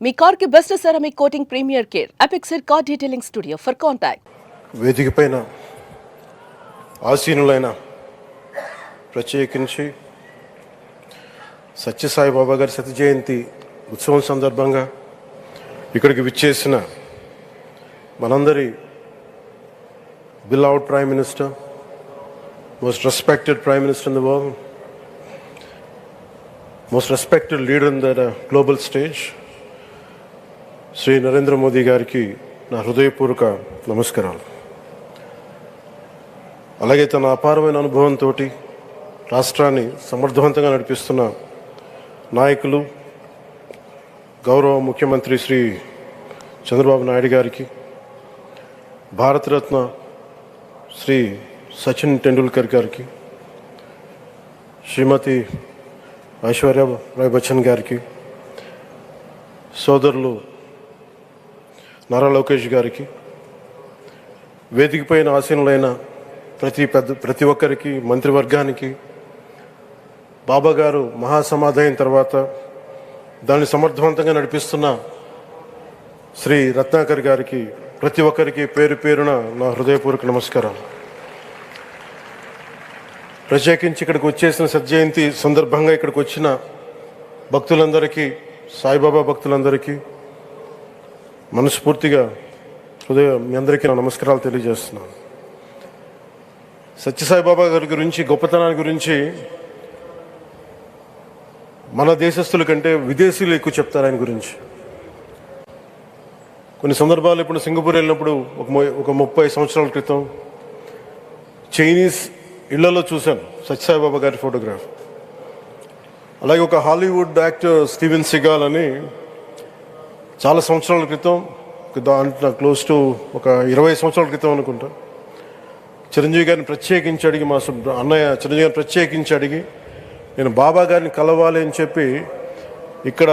మీ car కి best ceramic coating premier care Apexer car detailing studio for contact. వేదిక పైన ఆసీనులైన ప్రత్యేకించి సత్యసాయిబాబా గారి శత జయంతి ఉత్సవం సందర్భంగా ఇక్కడికి విచ్చేసిన మనందరి beloved Prime Minister, most respected Prime Minister in the world, most respected leader in the global stage, Shri Narendra Modi గారికి నా హృదయపూర్వక నమస్కారాలు. అలాగే తన అపారమైన అనుభవంతో రాష్ట్రాన్ని సమర్థవంతంగా నడిపిస్తున్న నాయకులు గౌరవ ముఖ్యమంత్రి శ్రీ చంద్రబాబు నాయుడు గారికి, భారతరత్న శ్రీ సచిన్ టెండూల్కర్ గారికి, శ్రీమతి ఐశ్వర్య రాయ్ బచ్చన్ గారికి, సోదరులు నారా లోకేష్ గారికి, వేదిక పైన ఆసీనులైన ప్రతి ఒక్కరికి, మంత్రివర్గానికి, బాబా గారు మహాసమాధి అయిన తర్వాత దాన్ని సమర్థవంతంగా నడిపిస్తున్న శ్రీ రత్నాకర్ గారికి, ప్రతి ఒక్కరికి పేరు పేరున నా హృదయపూర్వక నమస్కారం. ప్రత్యేకించి ఇక్కడికి వచ్చేసిన సత్యజయంతి సందర్భంగా ఇక్కడికి వచ్చిన భక్తులందరికీ, సాయిబాబా భక్తులందరికీ మనస్ఫూర్తిగా మీ అందరికీ నా నమస్కారాలు తెలియజేస్తున్నాను. సత్యసాయిబాబా గారి గురించి, గొప్పతనాన్ని గురించి మన దేశస్తుల కంటే విదేశీయులు ఎక్కువ చెప్తారు ఆయన గురించి. కొన్ని సందర్భాలు ఇప్పుడు సింగపూర్ వెళ్ళినప్పుడు ఒక 30 సంవత్సరాల క్రితం చైనీస్ ఇళ్లలో చూశాను సత్యసాయిబాబా గారి ఫోటోగ్రాఫ్. అలాగే ఒక హాలీవుడ్ యాక్టర్ స్టీవెన్ సిగాల్ అని చాలా సంవత్సరాల క్రితం, దాంట్లో క్లోజ్ టు ఒక 20 సంవత్సరాల క్రితం అనుకుంటా, చిరంజీవి గారిని ప్రత్యేకించి అడిగి, మా అన్నయ్య చిరంజీవి గారిని ప్రత్యేకించి అడిగి నేను బాబా గారిని కలవాలి అని చెప్పి ఇక్కడ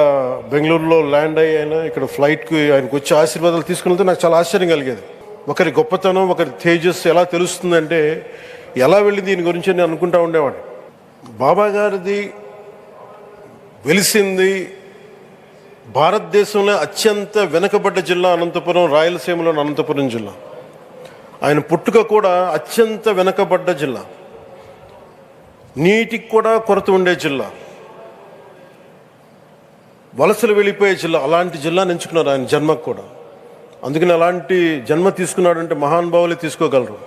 బెంగళూరులో ల్యాండ్ అయినా ఇక్కడ ఫ్లైట్కి ఆయనకు వచ్చి ఆశీర్వాదాలు తీసుకుని నాకు చాలా ఆశ్చర్యం కలిగేది. ఒకరి గొప్పతనం, ఒకరి తేజస్సు ఎలా తెలుస్తుందంటే ఎలా వెళ్ళి దీని గురించి నేను అనుకుంటా ఉండేవాడిని. బాబా గారిది వెలిసింది భారతదేశంలో అత్యంత వెనుకబడ్డ జిల్లా అనంతపురం, రాయలసీమలోని అనంతపురం జిల్లా. ఆయన పుట్టుక కూడా అత్యంత వెనుకబడ్డ జిల్లా, నీటికి కూడా కొరత ఉండే జిల్లా, వలసలు వెళ్ళిపోయే జిల్లా. అలాంటి జిల్లాని ఎంచుకున్నారు ఆయన జన్మకు కూడా. అందుకని అలాంటి జన్మ తీసుకున్నాడంటే మహానుభావులే తీసుకోగలరు.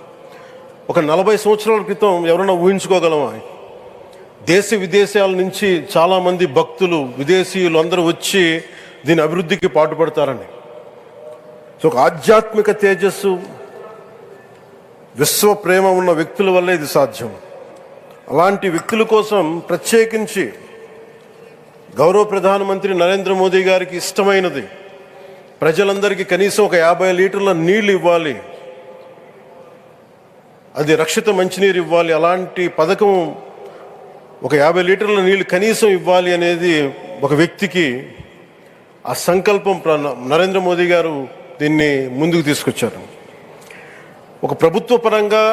ఒక 40 సంవత్సరాల క్రితం ఎవరైనా ఊహించుకోగలమా? దేశ విదేశాల నుంచి చాలామంది భక్తులు, విదేశీయులు అందరూ వచ్చి దీని అభివృద్ధికి పాటుపడతారని. సో ఒక ఆధ్యాత్మిక తేజస్సు, విశ్వ ప్రేమ ఉన్న వ్యక్తుల వల్లే ఇది సాధ్యం. అలాంటి వ్యక్తుల కోసం ప్రత్యేకించి గౌరవ ప్రధానమంత్రి నరేంద్ర మోదీ గారికి ఇష్టమైనది ప్రజలందరికీ కనీసం ఒక 50 లీటర్ల నీళ్ళు ఇవ్వాలి, అది రక్షిత మంచినీరు ఇవ్వాలి. అలాంటి పథకం, ఒక 50 లీటర్ల నీళ్ళు కనీసం ఇవ్వాలి అనేది ఒక వ్యక్తికి ఆ సంకల్పం నరేంద్ర మోదీ గారు దీన్ని ముందుకు తీసుకొచ్చారు. ఒక ప్రభుత్వ పరంగా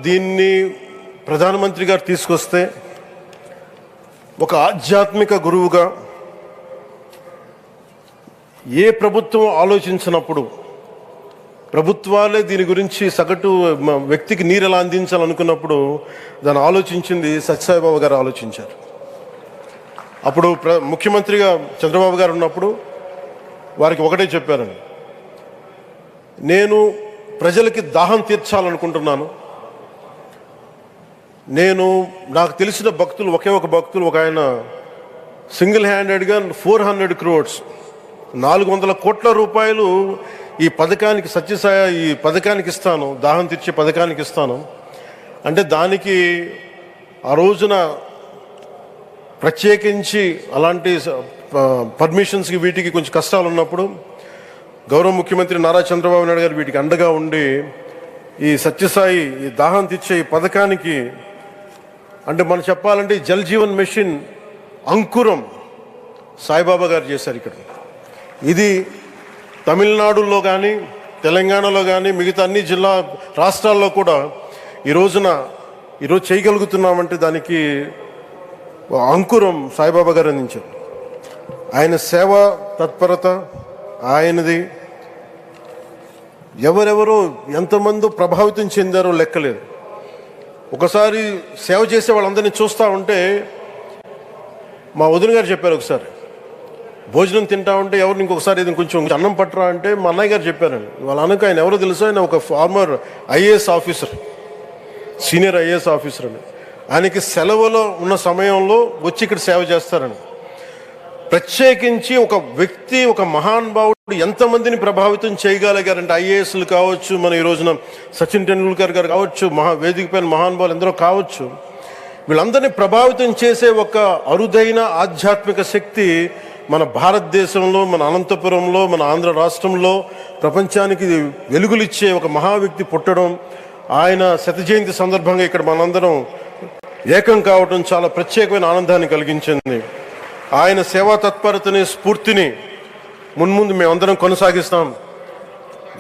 దీన్ని ప్రధానమంత్రి గారు తీసుకొస్తే, ఒక ఆధ్యాత్మిక గురువుగా ఏ ప్రభుత్వం ఆలోచించినప్పుడు, ప్రభుత్వాలే దీని గురించి సగటు వ్యక్తికి నీరు ఎలా అందించాలనుకున్నప్పుడు దాన్ని ఆలోచించింది సత్యసాయిబాబా గారు ఆలోచించారు. అప్పుడు ముఖ్యమంత్రిగా చంద్రబాబు గారు ఉన్నప్పుడు వారికి ఒకటే చెప్పారండి, నేను ప్రజలకి దాహం తీర్చాలనుకుంటున్నాను. నాకు తెలిసిన భక్తులు, ఒకే భక్తులు, ఒక ఆయన సింగిల్ హ్యాండెడ్గా 400 crores 400 కోట్ల రూపాయలు ఈ పథకానికి, ఈ పథకానికి ఇస్తాను, దాహం తీర్చే పథకానికి ఇస్తాను అంటే, దానికి ఆ రోజున ప్రత్యేకించి అలాంటి పర్మిషన్స్కి వీటికి కొంచెం కష్టాలు ఉన్నప్పుడు గౌరవ ముఖ్యమంత్రి నారా చంద్రబాబు నాయుడు గారు వీటికి అండగా ఉండి ఈ సత్యసాయి, ఈ దాహం తీర్చే ఈ పథకానికి, అంటే మనం చెప్పాలంటే జల్ జీవన్ మిషన్ అంకురం సాయిబాబా గారు చేశారు ఇక్కడ. ఇది తమిళనాడులో కానీ, తెలంగాణలో కానీ, మిగతా అన్ని రాష్ట్రాల్లో కూడా ఈరోజు చేయగలుగుతున్నామంటే దానికి అంకురం సాయిబాబా గారు అందించారు. ఆయన సేవా తత్పరత ఆయనది ఎవరెవరో ఎంతమందో ప్రభావితం చెందారో లెక్కలేదు. ఒకసారి సేవ చేసే వాళ్ళందరినీ చూస్తూ ఉంటే మా వదిన గారు చెప్పారు, ఒకసారి భోజనం తింటా ఉంటే ఎవరిని ఇంకొకసారి ఇది కొంచెం అన్నం పట్టరా అంటే మా అన్నయ్య గారు చెప్పారండి. వాళ్ళ అనక ఆయన ఎవరో తెలుసు, ఆయన ఒక farmer IAS officer, senior IAS officer అని. ఆయనకి సెలవులో ఉన్న సమయంలో వచ్చి ఇక్కడ సేవ చేస్తారని. ప్రత్యేకించి ఒక వ్యక్తి, ఒక మహానుభావుడు ఎంతమందిని ప్రభావితం చేయగలిగారంటే, ఐఏఎస్లు కావచ్చు, మన ఈ రోజున సచిన్ టెండూల్కర్ గారు కావచ్చు, వేదిక పైన మహానుభావులు ఎందరో కావచ్చు, వీళ్ళందరినీ ప్రభావితం చేసే ఒక అరుదైన ఆధ్యాత్మిక శక్తి మన భారతదేశంలో, మన అనంతపురంలో, మన ఆంధ్ర రాష్ట్రంలో ప్రపంచానికి వెలుగులిచ్చే ఒక మహా వ్యక్తి పుట్టడం, ఆయన శత జయంతి సందర్భంగా ఇక్కడ మనందరం ఏకం కావడం చాలా ప్రత్యేకమైన ఆనందాన్ని కలిగించింది. ఆయన సేవా తత్పరతని, స్ఫూర్తిని మున్ముందు మేమందరం కొనసాగిస్తాం.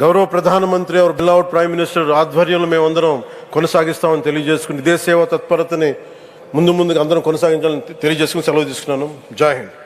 గౌరవ ప్రధానమంత్రి అవర్ బిలౌడ్ ప్రైమ్ మినిస్టర్ ఆధ్వర్యంలో మేమందరం కొనసాగిస్తామని తెలియజేసుకుని, ఇదే సేవా తత్పరతని ముందు ముందుకు అందరం కొనసాగించాలని తెలియజేసుకుని సెలవు తీసుకున్నాను. జై హింద్.